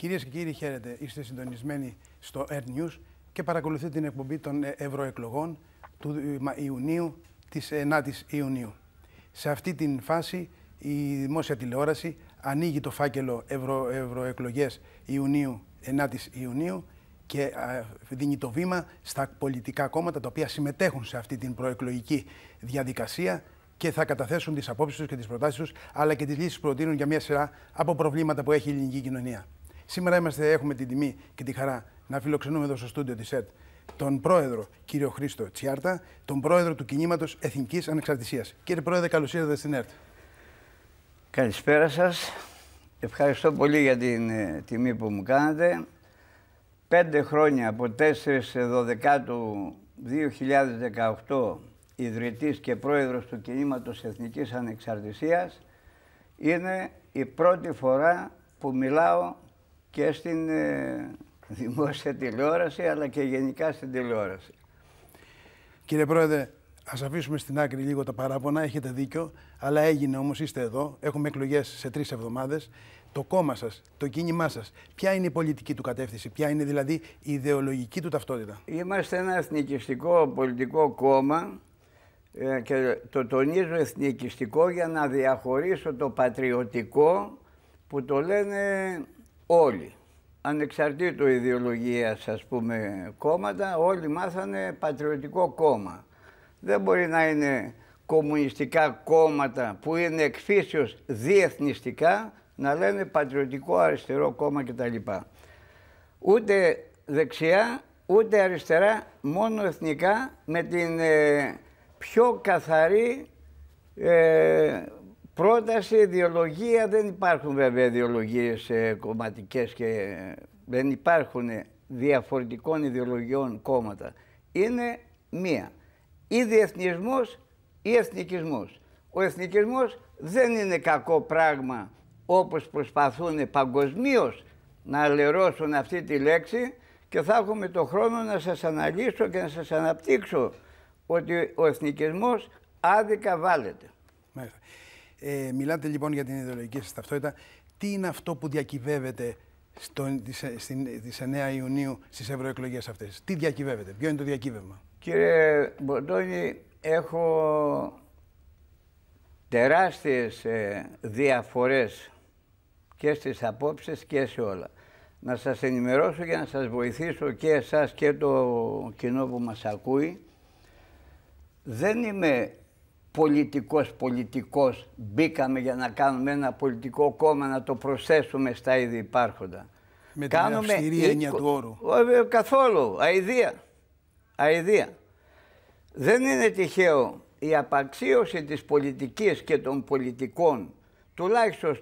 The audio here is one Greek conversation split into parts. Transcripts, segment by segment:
Κυρίες και κύριοι, χαίρετε. Είστε συντονισμένοι στο Earth News και παρακολουθείτε την εκπομπή των ευρωεκλογών του Ιουνίου, της 9ης Ιουνίου. Σε αυτή την φάση η δημόσια τηλεόραση ανοίγει το φάκελο ευρωεκλογές Ιουνίου, 9ης Ιουνίου και δίνει το βήμα στα πολιτικά κόμματα τα οποία συμμετέχουν σε αυτή την προεκλογική διαδικασία και θα καταθέσουν τις απόψεις τους και τις προτάσεις τους, αλλά και τις λύσεις που προτείνουν για μια σειρά από προβλήματα που έχει η ελληνική κοινωνία. Σήμερα έχουμε την τιμή και τη χαρά να φιλοξενούμε εδώ στο στούντιο της ΕΡΤ τον πρόεδρο κύριο Χρήστο Τσιάρτα, τον πρόεδρο του Κινήματος Εθνικής Ανεξαρτησίας. Κύριε Πρόεδρε, καλώς ήρθατε στην ΕΡΤ. Καλησπέρα σας. Ευχαριστώ πολύ για την τιμή που μου κάνατε. 5 χρόνια από 4/12 2018 ιδρυτής και πρόεδρος του Κινήματος Εθνικής Ανεξαρτησίας, είναι η πρώτη φορά που μιλάω και στην δημόσια τηλεόραση, αλλά και γενικά στην τηλεόραση. Κύριε Πρόεδρε, ας αφήσουμε στην άκρη λίγο τα παράπονα, έχετε δίκιο, αλλά έγινε όμως, είστε εδώ, έχουμε εκλογές σε 3 εβδομάδες. Το κόμμα σας, το κίνημά σας, ποια είναι η πολιτική του κατεύθυνση, ποια είναι δηλαδή η ιδεολογική του ταυτότητα? Είμαστε ένα εθνικιστικό πολιτικό κόμμα και το τονίζω εθνικιστικό για να διαχωρίσω το πατριωτικό που το λένε όλοι. Ανεξαρτήτου ιδεολογίας, ας πούμε, κόμματα, όλοι μάθανε πατριωτικό κόμμα. Δεν μπορεί να είναι κομμουνιστικά κόμματα που είναι εκ φύσεως διεθνιστικά να λένε πατριωτικό αριστερό κόμμα κτλ. Ούτε δεξιά, ούτε αριστερά, μόνο εθνικά, με την πιο καθαρή πρόταση, ιδεολογία. Δεν υπάρχουν βέβαια ιδεολογίες κομματικές και δεν υπάρχουν διαφορετικών ιδεολογιών κόμματα. Είναι μία. Ή διεθνισμός ή εθνικισμός. Ο εθνικισμός δεν είναι κακό πράγμα όπως προσπαθούν παγκοσμίως να αλερώσουν αυτή τη λέξη, και θα έχουμε το χρόνο να σας αναλύσω και να σας αναπτύξω ότι ο εθνικισμός άδικα βάλεται. Μάλιστα. Μιλάτε λοιπόν για την ιδεολογική σας ταυτότητα. Τι είναι αυτό που διακυβεύεται στις 9 Ιουνίου στις ευρωεκλογές αυτές? Τι διακυβεύεται, ποιο είναι το διακύβευμα? Κύριε Μποντώνη, έχω τεράστιες διαφορές και στις απόψεις και σε όλα. Να σας ενημερώσω για να σας βοηθήσω και εσάς και το κοινό που μας ακούει. Δεν είμαι πολιτικός, μπήκαμε για να κάνουμε ένα πολιτικό κόμμα, να το προσθέσουμε στα ήδη υπάρχοντα. Με την αυστηρή έννοια του όρου. Καθόλου, αηδία. Δεν είναι τυχαίο η απαξίωση της πολιτικής και των πολιτικών, τουλάχιστον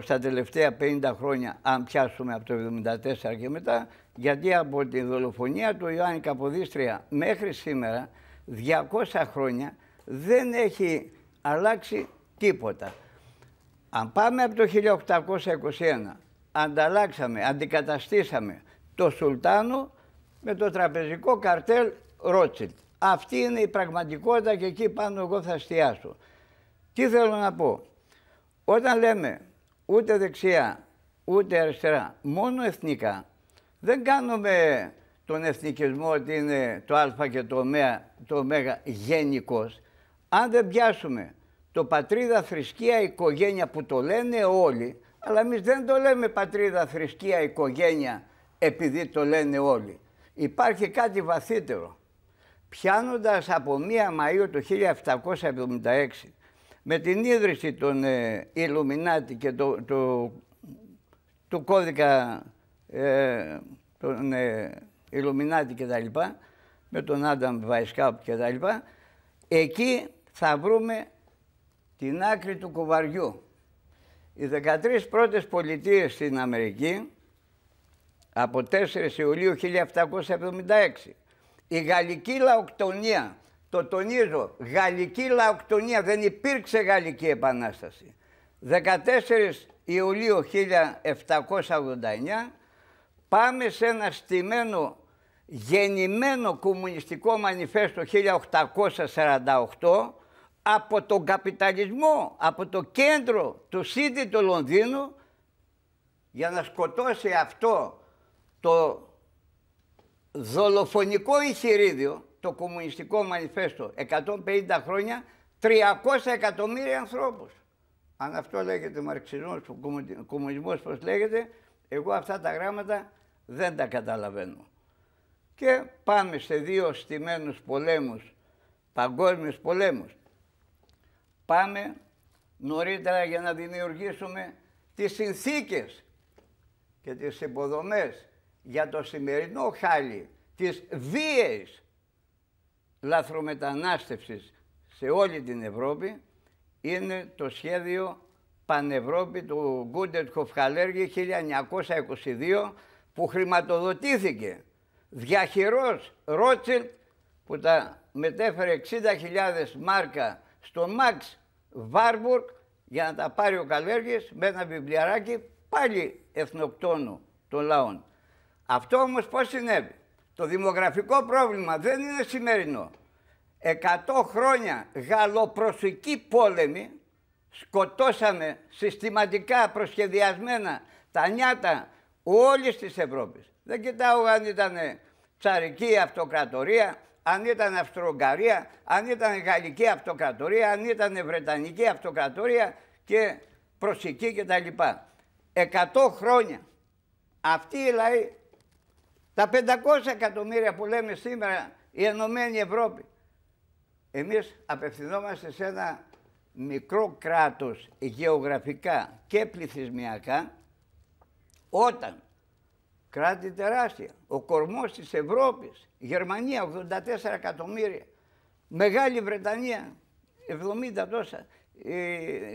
στα τελευταία 50 χρόνια, αν πιάσουμε από το 1974 και μετά, γιατί από τη δολοφονία του Ιωάννη Καποδίστρια μέχρι σήμερα, 200 χρόνια, δεν έχει αλλάξει τίποτα. Αν πάμε από το 1821, αντικαταστήσαμε το Σουλτάνο με το τραπεζικό καρτέλ Ρότσιλντ. Αυτή είναι η πραγματικότητα και εκεί πάνω εγώ θα εστιάσω. Τι θέλω να πω? Όταν λέμε ούτε δεξιά ούτε αριστερά, μόνο εθνικά, δεν κάνουμε τον εθνικισμό ότι είναι το α και το ω γενικός. Αν δεν πιάσουμε το πατρίδα, θρησκεία, οικογένεια που το λένε όλοι, αλλά εμείς δεν το λέμε πατρίδα, θρησκεία, οικογένεια επειδή το λένε όλοι. Υπάρχει κάτι βαθύτερο. Πιάνοντας από 1 Μαΐου το 1776 με την ίδρυση των Ιλουμινάτι και του κώδικα των Ιλουμινάτι και τα λοιπά, με τον Άνταμ Βαϊσκάουπ και τα λοιπά, εκεί θα βρούμε την άκρη του κουβαριού. Οι 13 πρώτες πολιτείες στην Αμερική, από 4 Ιουλίου 1776, η Γαλλική Λαοκτονία, το τονίζω, Γαλλική Λαοκτονία, δεν υπήρξε Γαλλική Επανάσταση. 14 Ιουλίου 1789, πάμε σε ένα στημένο, γεννημένο κομμουνιστικό μανιφέστο 1848, από τον καπιταλισμό, από το κέντρο του City του Λονδίνου, για να σκοτώσει αυτό το δολοφονικό εγχειρίδιο, το κομμουνιστικό μανιφέστο, 150 χρόνια, 300 εκατομμύρια ανθρώπους. Αν αυτό λέγεται μαρξισμός, κομμουνισμός πώς λέγεται, εγώ αυτά τα γράμματα δεν τα καταλαβαίνω. Και πάμε σε δύο στημένους πολέμους, παγκόσμιους πολέμους. Πάμε νωρίτερα για να δημιουργήσουμε τις συνθήκες και τις υποδομές για το σημερινό χάλι της βίαιης λαθρομετανάστευσης σε όλη την Ευρώπη, είναι το σχέδιο Πανευρώπη του Γκούντερ Χοφχαλέργη 1922, που χρηματοδοτήθηκε διαχειρός Ρότσιλντ, που τα μετέφερε 60.000 μάρκα στο Μαξ Βάρμπουργκ για να τα πάρει ο Καλέργης με ένα βιβλιαράκι πάλι εθνοκτόνου των λαών. Αυτό όμως πώς συνέβη? Το δημογραφικό πρόβλημα δεν είναι σημερινό. 100 χρόνια γαλλοπροσική πόλεμη, σκοτώσαμε συστηματικά προσχεδιασμένα τα νιάτα όλης της Ευρώπης. Δεν κοιτάω αν ήταν τσαρική αυτοκρατορία, αν ήταν Αυστρο-Ουγγαρία, αν ήταν Γαλλική αυτοκρατορία, αν ήταν Βρετανική αυτοκρατορία και Προσική κτλ. 100 χρόνια αυτοί οι λαοί, τα 500 εκατομμύρια που λέμε σήμερα η Ενωμένη Ευρώπη, εμείς απευθυνόμαστε σε ένα μικρό κράτος γεωγραφικά και πληθυσμιακά, όταν κράτη τεράστια, ο κορμός της Ευρώπης, Γερμανία 84 εκατομμύρια, Μεγάλη Βρετανία 70 τόσα,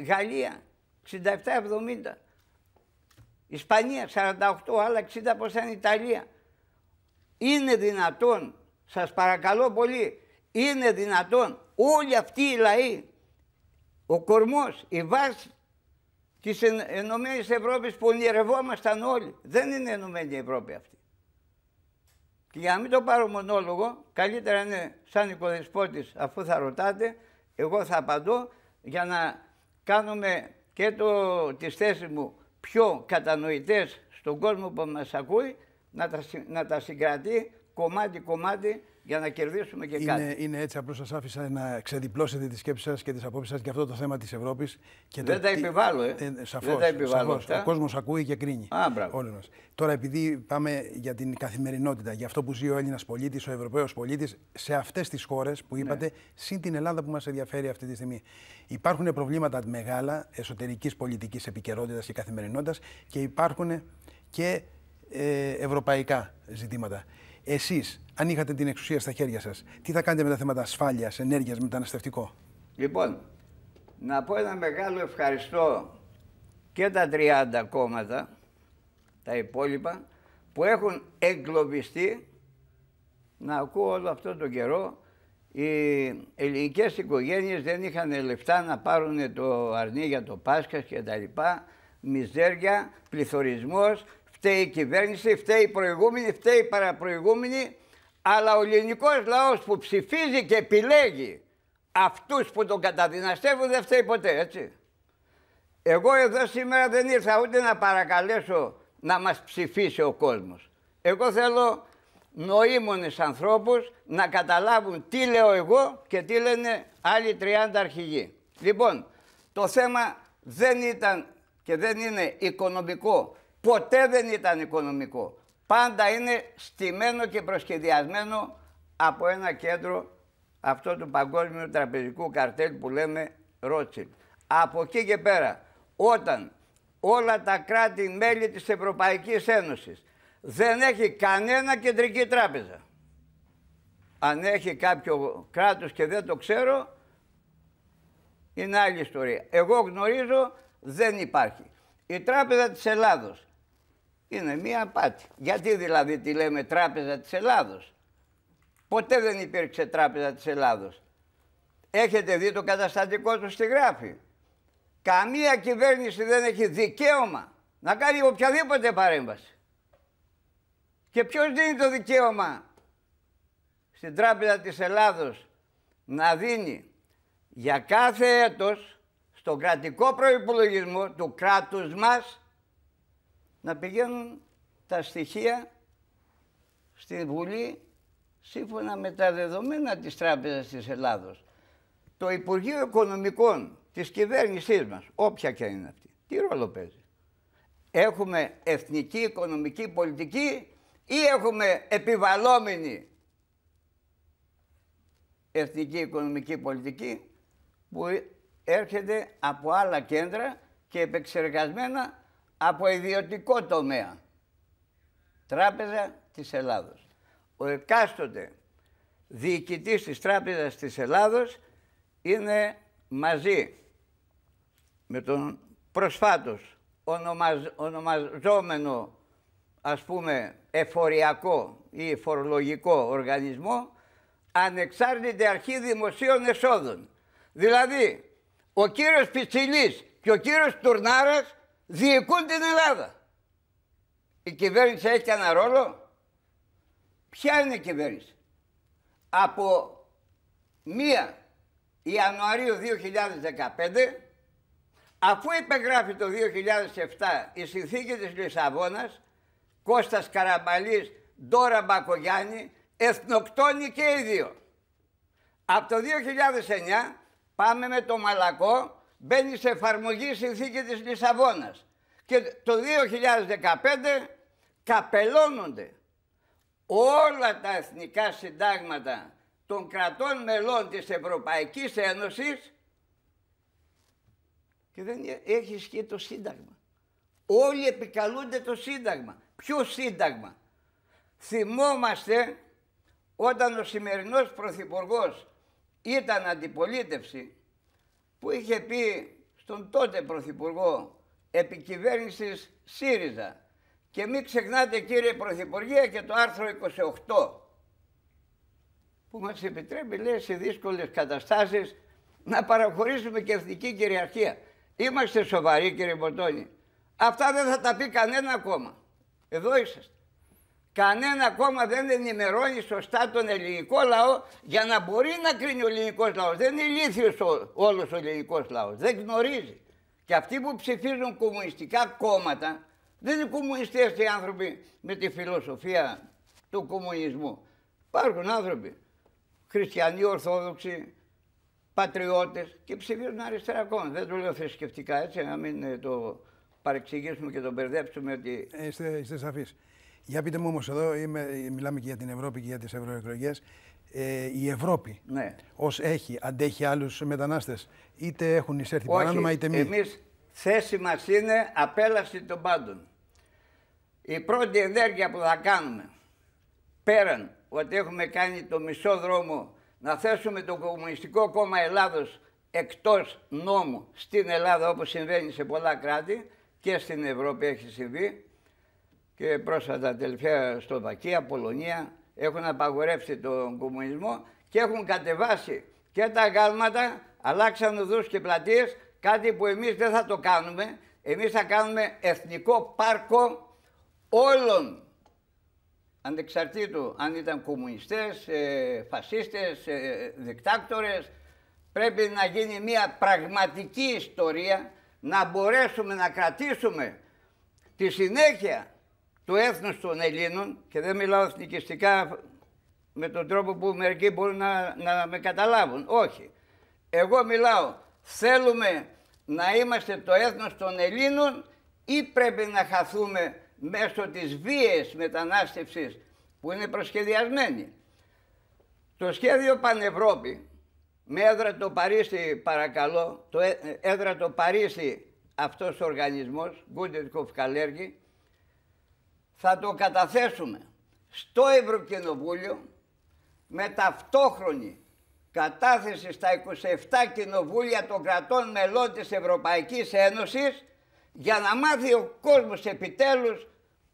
Γαλλία 67-70, Ισπανία 48, άλλα 60 πόσα είναι Ιταλία. Είναι δυνατόν, σας παρακαλώ πολύ, είναι δυνατόν όλοι αυτοί οι λαοί, ο κορμός, η βάση της Ενωμένης Ευρώπης που ονειρευόμασταν όλοι, δεν είναι Ενωμένη Ευρώπη αυτή. Και για να μην το πάρω μονόλογο, καλύτερα είναι σαν οικοδεσπότης, αφού θα ρωτάτε, εγώ θα απαντώ για να κάνουμε και τις θέσεις μου πιο κατανοητές στον κόσμο που μας ακούει, να τα συγκρατεί κομμάτι-κομμάτι για να κερδίσουμε και κάτι. Είναι έτσι, απλώς σας άφησα να ξεδιπλώσετε τις σκέψεις σας και τις απόψεις σας για αυτό το θέμα της Ευρώπης. Και δεν τα επιβάλλω, σαφώς, δεν τα επιβάλλω σαφώς. Ο κόσμος ακούει και κρίνει. Όλοι μας. Τώρα, επειδή πάμε για την καθημερινότητα, για αυτό που ζει ο Έλληνας πολίτης, ο Ευρωπαίος πολίτης, σε αυτές τις χώρες που είπατε, συν την Ελλάδα που μας ενδιαφέρει αυτή τη στιγμή. Υπάρχουν προβλήματα μεγάλα εσωτερικής πολιτικής επικαιρότητας και καθημερινότητας και υπάρχουν και ευρωπαϊκά ζητήματα. Εσείς, αν είχατε την εξουσία στα χέρια σας, τι θα κάνετε με τα θέματα ασφάλειας, ενέργειας, μεταναστευτικό? Λοιπόν, να πω ένα μεγάλο ευχαριστώ και τα 30 κόμματα, τα υπόλοιπα, που έχουν εγκλωβιστεί να ακούω όλο αυτό τον καιρό. Οι ελληνικές οικογένειες δεν είχαν λεφτά να πάρουν το αρνί για το Πάσχα και τα λοιπά. Μιζέρια, πληθωρισμός, φταίει η κυβέρνηση, φταίει η προηγούμενη, φταίει η παραπροηγούμενη, αλλά ο ελληνικός λαός που ψηφίζει και επιλέγει αυτούς που τον καταδυναστεύουν δεν φταίει ποτέ, έτσι. Εγώ εδώ σήμερα δεν ήρθα ούτε να παρακαλέσω να μας ψηφίσει ο κόσμος. Εγώ θέλω νοήμονες ανθρώπους να καταλάβουν τι λέω εγώ και τι λένε άλλοι 30 αρχηγοί. Λοιπόν, το θέμα δεν ήταν και δεν είναι οικονομικό. Ποτέ δεν ήταν οικονομικό. Πάντα είναι στημένο και προσχεδιασμένο από ένα κέντρο, αυτό του παγκόσμιου τραπεζικού καρτέλ που λέμε Ρότσιλντ. Από εκεί και πέρα, όταν όλα τα κράτη-μέλη της Ευρωπαϊκής Ένωσης δεν έχει κανένα κεντρική τράπεζα, αν έχει κάποιο κράτος και δεν το ξέρω, είναι άλλη ιστορία. Εγώ γνωρίζω δεν υπάρχει. Η Τράπεζα της Ελλάδος είναι μία απάτη. Γιατί δηλαδή τη λέμε Τράπεζα της Ελλάδος? Ποτέ δεν υπήρξε Τράπεζα της Ελλάδος. Έχετε δει το καταστατικό του στη γράφη? Καμία κυβέρνηση δεν έχει δικαίωμα να κάνει οποιαδήποτε παρέμβαση. Και ποιος δίνει το δικαίωμα στην Τράπεζα της Ελλάδος να δίνει για κάθε έτος στον κρατικό προϋπολογισμό του κράτους μας να πηγαίνουν τα στοιχεία στη Βουλή σύμφωνα με τα δεδομένα της Τράπεζας της Ελλάδος. Το Υπουργείο Οικονομικών της κυβέρνησής μας, όποια και είναι αυτή, τι ρόλο παίζει? Έχουμε εθνική οικονομική πολιτική ή έχουμε επιβαλλόμενη εθνική οικονομική πολιτική που έρχεται από άλλα κέντρα και επεξεργασμένα από ιδιωτικό τομέα. Τράπεζα της Ελλάδος. Ο εκάστοτε διοικητής της Τράπεζας της Ελλάδος είναι μαζί με τον προσφάτως ονομαζόμενο, ας πούμε, εφοριακό ή φορολογικό οργανισμό, Ανεξάρτητη Αρχή Δημοσίων Εσόδων. Δηλαδή, ο κύριος Πιτσιλής και ο κύριος Τουρνάρας διοικούν την Ελλάδα. Η κυβέρνηση έχει ένα ρόλο? Ποια είναι η κυβέρνηση? Από 1 Ιανουαρίου 2015, αφού υπεγράφει το 2007 η συνθήκη της Λισαβόνας, Κώστας Καραμπαλής, Ντόρα Μπακογιάννη, εθνοκτόνοι και οι δύο. Από το 2009 πάμε με το μαλακό, μπαίνει σε εφαρμογή η συνθήκη της Λισαβόνας. Και το 2015 καπελώνονται όλα τα εθνικά συντάγματα των κρατών μελών της Ευρωπαϊκής Ένωσης και δεν έχει ισχύει το Σύνταγμα. Όλοι επικαλούνται το Σύνταγμα. Ποιο Σύνταγμα? Θυμόμαστε όταν ο σημερινός Πρωθυπουργός ήταν αντιπολίτευση, που είχε πει στον τότε Πρωθυπουργό επικυβέρνησης ΣΥΡΙΖΑ, και μην ξεχνάτε κύριε Πρωθυπουργέ και το άρθρο 28 που μας επιτρέπει, λέει, σε δύσκολες καταστάσεις να παραχωρήσουμε και εθνική κυριαρχία. Είμαστε σοβαροί κύριε Μποτώνη? Αυτά δεν θα τα πει κανένα κόμμα. Εδώ είσαστε. Κανένα κόμμα δεν ενημερώνει σωστά τον ελληνικό λαό για να μπορεί να κρίνει ο ελληνικός λαός. Δεν είναι ηλίθιος όλος ο ελληνικός λαός. Δεν γνωρίζει. Και αυτοί που ψηφίζουν κομμουνιστικά κόμματα δεν είναι κομμουνιστές οι άνθρωποι με τη φιλοσοφία του κομμουνισμού. Υπάρχουν άνθρωποι, χριστιανοί, ορθόδοξοι, πατριώτες και ψηφίζουν αριστερά κόμματα. Δεν το λέω θρησκευτικά, έτσι, να μην το παρεξηγήσουμε και το μπερδέψουμε ότι... Είστε σαφείς. Για πείτε μου όμως εδώ, μιλάμε και για την Ευρώπη και για τις ευρωεκλογές. Η Ευρώπη, ναι, ως έχει, αντέχει άλλους μετανάστες, είτε έχουν εισέρθει παράνομα είτε μη? Εμείς θέση μας είναι απέλαση των πάντων. Η πρώτη ενέργεια που θα κάνουμε, πέραν ότι έχουμε κάνει το μισό δρόμο να θέσουμε το Κομμουνιστικό Κόμμα Ελλάδος εκτός νόμου στην Ελλάδα, όπως συμβαίνει σε πολλά κράτη και στην Ευρώπη έχει συμβεί, και πρόσφατα τελευταία Σλοβακία, Πολωνία έχουν απαγορεύσει τον κομμουνισμό και έχουν κατεβάσει και τα αγάλματα, αλλάξαν οδούς και πλατείες, κάτι που εμείς δεν θα το κάνουμε. Εμείς θα κάνουμε εθνικό πάρκο όλων, ανεξαρτήτου αν ήταν κομμουνιστές, φασίστες, δικτάκτορες. Πρέπει να γίνει μια πραγματική ιστορία, να μπορέσουμε να κρατήσουμε τη συνέχεια του έθνους των Ελλήνων, και δεν μιλάω εθνικιστικά με τον τρόπο που μερικοί μπορούν να με καταλάβουν. Όχι. Εγώ μιλάω, θέλουμε να είμαστε το έθνος των Ελλήνων ή πρέπει να χαθούμε μέσω της βίαιης μετανάστευσης που είναι προσχεδιασμένη? Το σχέδιο Πανευρώπη, με έδρα το Παρίσι, παρακαλώ, έδρα το Παρίσι αυτός ο οργανισμός, Γκούντερκοφ Καλέργη, θα το καταθέσουμε στο Ευρωκοινοβούλιο με ταυτόχρονη κατάθεση στα 27 κοινοβούλια των κρατών μελών της Ευρωπαϊκής Ένωσης, για να μάθει ο κόσμος επιτέλους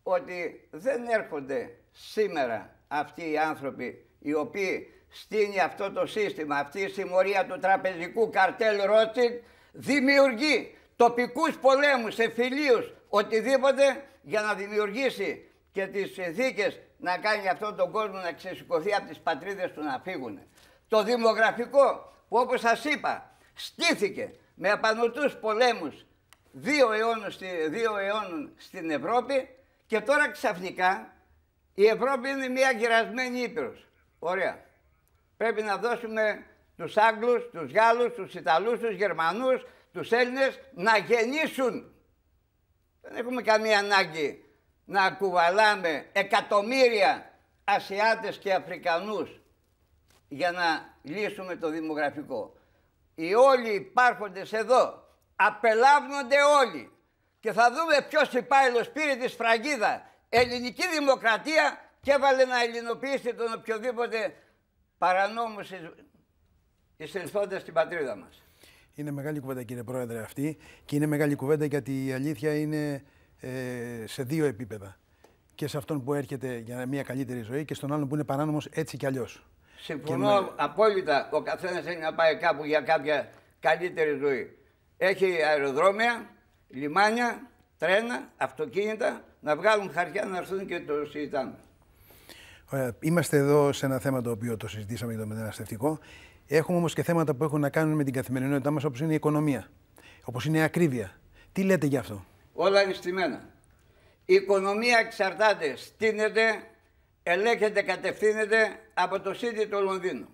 ότι δεν έρχονται σήμερα αυτοί οι άνθρωποι οι οποίοι στείνει αυτό το σύστημα, αυτή η συμμορία του τραπεζικού καρτέλ Ρότσιλντ, δημιουργεί τοπικούς πολέμους, εμφυλίους, οτιδήποτε, για να δημιουργήσει και τις συνθήκες να κάνει αυτόν τον κόσμο να ξεσηκωθεί από τις πατρίδες του να φύγουν. Το δημογραφικό που, όπως σας είπα, στήθηκε με απανωτούς πολέμους 2 αιώνων στην Ευρώπη και τώρα ξαφνικά η Ευρώπη είναι μια γυρασμένη ήπειρος. Ωραία. Πρέπει να δώσουμε τους Άγγλους, τους Γάλλους, τους Ιταλούς, τους Γερμανούς, τους Έλληνες να γεννήσουν. Δεν έχουμε καμία ανάγκη να κουβαλάμε εκατομμύρια Ασιάτες και Αφρικανούς για να λύσουμε το δημογραφικό. Οι όλοι υπάρχοντες εδώ απελάβνονται όλοι και θα δούμε ποιος υπάλληλος πήρε τη σφραγίδα ελληνική δημοκρατία και έβαλε να ελληνοποιήσει τον οποιοδήποτε παρανόμους εισελθόντας στην πατρίδα μας. Είναι μεγάλη κουβέντα, κύριε Πρόεδρε, αυτή, και είναι μεγάλη κουβέντα γιατί η αλήθεια είναι σε δύο επίπεδα. Και σε αυτόν που έρχεται για μια καλύτερη ζωή και στον άλλον που είναι παράνομος έτσι κι αλλιώς. Συμφωνώ απόλυτα. Ο καθένας έχει να πάει κάπου για κάποια καλύτερη ζωή. Έχει αεροδρόμια, λιμάνια, τρένα, αυτοκίνητα, να βγάλουν χαρτιά να έρθουν και το συζητάμε. Είμαστε εδώ σε ένα θέμα το οποίο το συζητήσαμε για το μεταναστευτικό. Έχουμε όμως και θέματα που έχουν να κάνουν με την καθημερινότητά μας, όπως είναι η οικονομία, όπως είναι η ακρίβεια. Τι λέτε γι' αυτό? Όλα είναι στημένα. Η οικονομία εξαρτάται, στείνεται, ελέγχεται, κατευθύνεται από το City του Λονδίνου.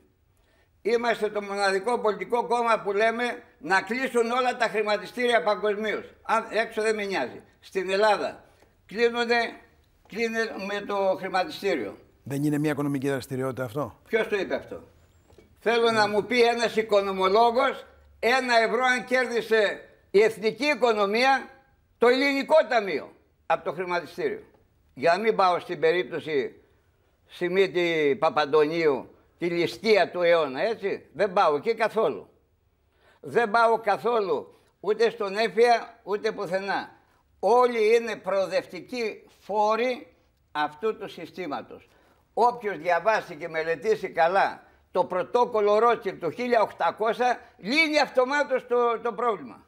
Είμαστε το μοναδικό πολιτικό κόμμα που λέμε να κλείσουν όλα τα χρηματιστήρια παγκοσμίως. Έξω δεν με νοιάζει. Στην Ελλάδα κλείνεται με το χρηματιστήριο. Δεν είναι μια οικονομική δραστηριότητα αυτό? Ποιος το είπε αυτό? Θέλω να μου πει ένας οικονομολόγος 1 ευρώ αν κέρδισε η εθνική οικονομία το ελληνικό ταμείο από το χρηματιστήριο. Για να μην πάω στην περίπτωση Σιμίτη Παπαντονίου, τη ληστεία του αιώνα, έτσι. Δεν πάω εκεί καθόλου. Δεν πάω καθόλου ούτε στον Έφια ούτε πουθενά. Όλοι είναι προοδευτικοί φόροι αυτού του συστήματος. Όποιος διαβάσει και μελετήσει καλά το πρωτόκολλο Ρότσιλντ του 1800 λύνει αυτομάτως το πρόβλημα.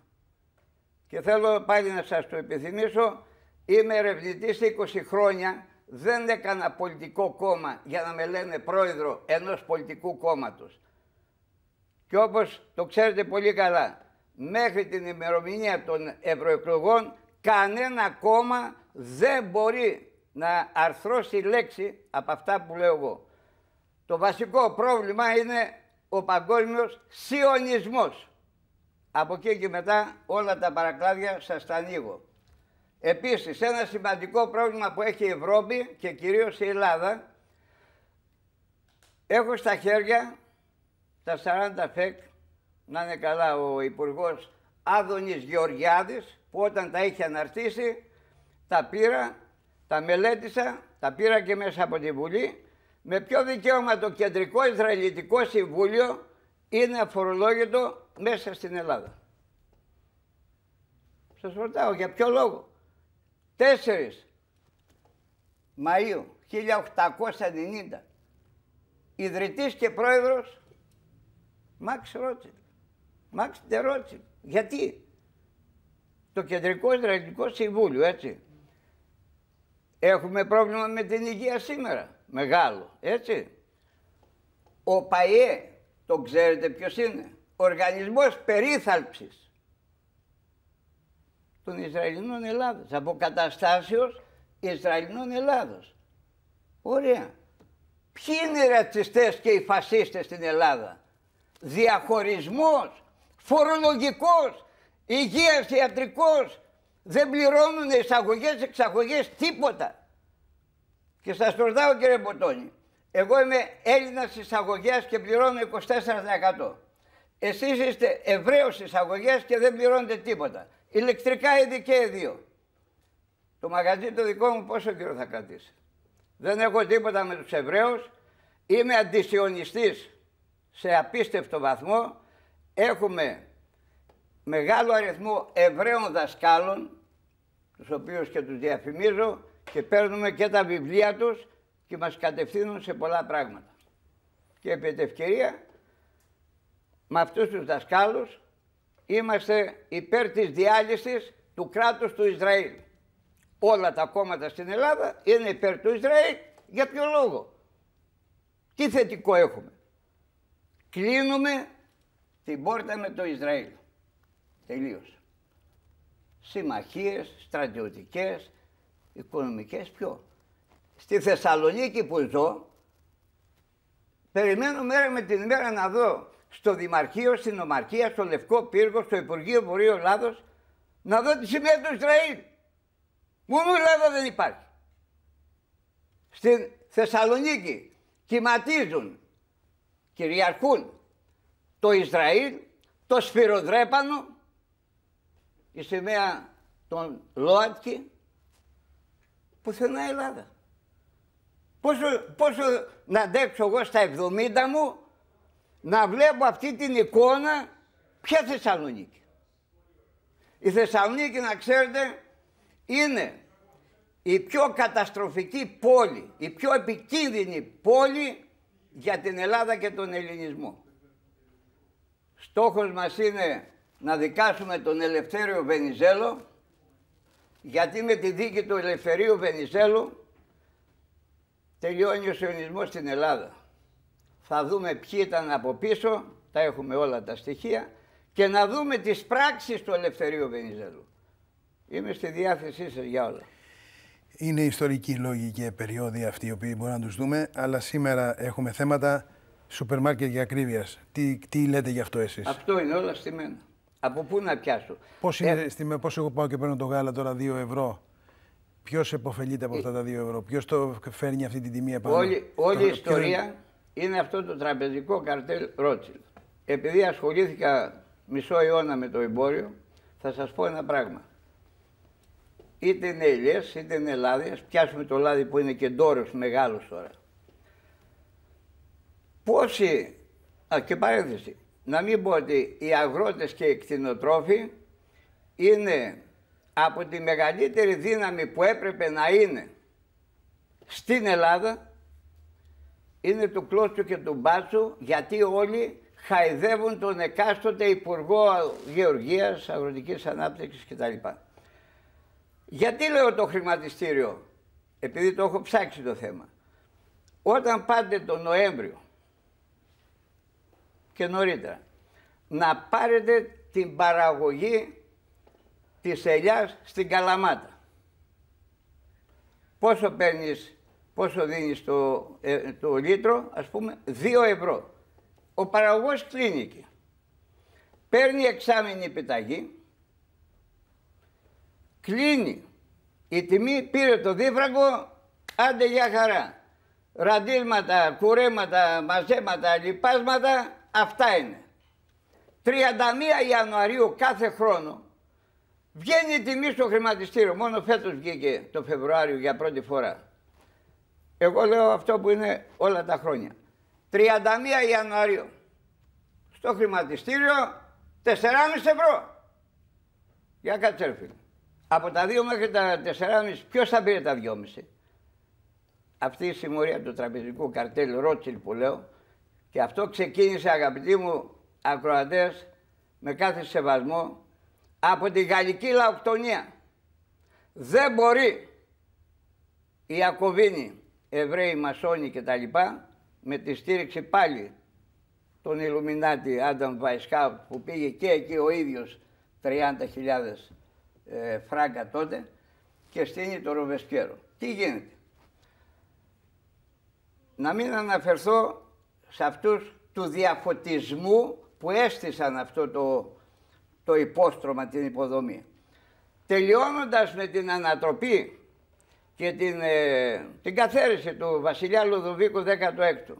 Και θέλω πάλι να σας το επιθυμίσω, είμαι ερευνητής 20 χρόνια, δεν έκανα πολιτικό κόμμα για να με λένε πρόεδρο ενός πολιτικού κόμματος. Και όπως το ξέρετε πολύ καλά, μέχρι την ημερομηνία των ευρωεκλογών κανένα κόμμα δεν μπορεί να αρθρώσει λέξη από αυτά που λέω εγώ. Το βασικό πρόβλημα είναι ο παγκόσμιος σιωνισμός. Από εκεί και μετά όλα τα παρακλάδια σας τα ανοίγω. Επίσης, ένα σημαντικό πρόβλημα που έχει η Ευρώπη και κυρίως η Ελλάδα, έχω στα χέρια τα 40 ΦΕΚ, να είναι καλά ο Υπουργός Άδωνης Γεωργιάδης, που όταν τα είχε αναρτήσει, τα πήρα, τα μελέτησα, τα πήρα και μέσα από τη Βουλή. Με ποιο δικαίωμα το Κεντρικό Ισραηλιτικό Συμβούλιο είναι αφορολόγητο μέσα στην Ελλάδα? Σας ρωτάω για ποιο λόγο? 4 Μαΐου 1890, ιδρυτής και πρόεδρος Μαξ Ρότσιλντ. Μαξ ντε Ρότσιλντ. Γιατί? Το Κεντρικό Ισραηλιτικό Συμβούλιο, έτσι. Έχουμε πρόβλημα με την υγεία σήμερα. Μεγάλο, έτσι. Ο ΠΑΙΕ, το ξέρετε ποιος είναι? Οργανισμός περίθαλψης των Ισραηλινών Ελλάδος. Αποκαταστάσεως Ισραηλινών Ελλάδος. Ωραία. Ποιοι είναι οι ρατσιστές και οι φασίστες στην Ελλάδα? Διαχωρισμός, φορολογικός, υγείας, ιατρικός. Δεν πληρώνουν εισαγωγές, εξαγωγές, τίποτα. Και σας το ρωτάω, κύριε Μποτώνη, εγώ είμαι Έλληνας εισαγωγέας και πληρώνω 24%. Εσείς είστε Εβραίος εισαγωγέας και δεν πληρώνετε τίποτα. Ηλεκτρικά ήδη και οι δύο. Το μαγαζί το δικό μου πόσο καιρό θα κρατήσει? Δεν έχω τίποτα με τους Εβραίους. Είμαι αντισιωνιστής σε απίστευτο βαθμό. Έχουμε μεγάλο αριθμό Εβραίων δασκάλων, τους οποίους και τους διαφημίζω, και παίρνουμε και τα βιβλία τους και μας κατευθύνουν σε πολλά πράγματα. Και επί τη ευκαιρία, με αυτούς τους δασκάλους, είμαστε υπέρ της διάλυσης του κράτους του Ισραήλ. Όλα τα κόμματα στην Ελλάδα είναι υπέρ του Ισραήλ. Για ποιο λόγο? Τι θετικό έχουμε? Κλείνουμε την πόρτα με το Ισραήλ. Τελείωσε. συμμαχίες, στρατιωτικές, οικονομικές, ποιο. Στη Θεσσαλονίκη που ζω, περιμένω μέρα με την ημέρα να δω στο Δημαρχείο, στην Ομαρχία, στο Λευκό Πύργο, στο Υπουργείο Βορείου Ελλάδος, να δω τη σημαία του Ισραήλ. Μόνο η Ελλάδα δεν υπάρχει. Στην Θεσσαλονίκη κυματίζουν, κυριαρχούν το Ισραήλ, το σφυροδρέπανο, η σημαία των ΛΟΑΤΚΙ, πουθενά Ελλάδα. Πόσο να αντέξω εγώ στα 70 μου να βλέπω αυτή την εικόνα, ποια Θεσσαλονίκη. Η Θεσσαλονίκη, να ξέρετε, είναι η πιο καταστροφική πόλη, η πιο επικίνδυνη πόλη για την Ελλάδα και τον ελληνισμό. Στόχος μας είναι να δικάσουμε τον Ελευθέριο Βενιζέλο, γιατί με τη δίκη του Ελευθερίου Βενιζέλου τελειώνει ο σιωνισμός στην Ελλάδα. Θα δούμε ποιοι ήταν από πίσω, τα έχουμε όλα τα στοιχεία, και να δούμε τις πράξεις του Ελευθερίου Βενιζέλου. Είμαι στη διάθεσή σας για όλα. Είναι ιστορικοί λόγοι και περιόδοι αυτοί οι οποίοι μπορούμε να τους δούμε, αλλά σήμερα έχουμε θέματα σούπερ μάρκετ για ακρίβειας. Τι λέτε γι' αυτό εσείς? Αυτό είναι όλα στημένα. Από πού να πιάσω? Πώς εγώ πάω και παίρνω το γάλα τώρα 2 ευρώ. Ποιος επωφελείται από αυτά τα 2 ευρώ? Ποιος το φέρνει αυτή την τιμή επάνω? Όλη η ιστορία είναι αυτό το τραπεζικό καρτέλ Ρότσιλντ. Επειδή ασχολήθηκα μισό αιώνα με το εμπόριο, θα σας πω ένα πράγμα. Είτε είναι ελιές, είτε είναι λάδι, ας πιάσουμε το λάδι που είναι και ντόρος μεγάλος τώρα. Πόσοι, και παρένθεση, να μην πω ότι οι αγρότες και οι κτηνοτρόφοι είναι από τη μεγαλύτερη δύναμη που έπρεπε να είναι στην Ελλάδα, είναι του κλώτσου και του μπάτσου, γιατί όλοι χαϊδεύουν τον εκάστοτε Υπουργό Γεωργίας, Αγροτικής Ανάπτυξης κτλ. Γιατί λέω το χρηματιστήριο? Επειδή το έχω ψάξει το θέμα. Όταν πάτε τον Νοέμβριο και νωρίτερα να πάρετε την παραγωγή της ελιάς στην Καλαμάτα, πόσο παίρνεις, πόσο δίνεις το λίτρο? Ας πούμε 2 ευρώ. Ο παραγωγός κλείνει εκεί. Παίρνει εξάμηνη επιταγή, κλείνει. Η τιμή πήρε το δίφραγκο, άντε για χαρά. Ραντίλματα, κουρέματα, μαζέματα, λιπάσματα, αυτά είναι. 31 Ιανουαρίου κάθε χρόνο βγαίνει η τιμή στο χρηματιστήριο. Μόνο φέτος βγήκε το Φεβρουάριο για πρώτη φορά. Εγώ λέω αυτό που είναι όλα τα χρόνια. 31 Ιανουαρίου στο χρηματιστήριο 4,5 ευρώ. Για κάτσε ρε φίλε. Από τα 2 μέχρι τα 4,5 ποιος θα πήρε τα 2,5? Αυτή η συμμορία του τραπεζικού καρτέλ Ρότσιλντ που λέω, και αυτό ξεκίνησε, αγαπητοί μου ακροατές, με κάθε σεβασμό, από τη γαλλική λαοκτονία. Δεν μπορεί οι Ιακωβίνοι, Εβραίοι, Μασόνοι κτλ. Με τη στήριξη πάλι τον Ιλουμινάτη Άνταμ Βαϊσκάουτ, που πήγε και εκεί ο ίδιος 30.000 φράγκα τότε, και στείνει το Ροβεσκέρο. Τι γίνεται? Να μην αναφερθώ σε αυτούς του διαφωτισμού που έστησαν αυτό το υπόστρωμα, την υποδομή. Τελειώνοντας με την ανατροπή και την καθαίρεση του βασιλιά Λουδοβίκου 16ου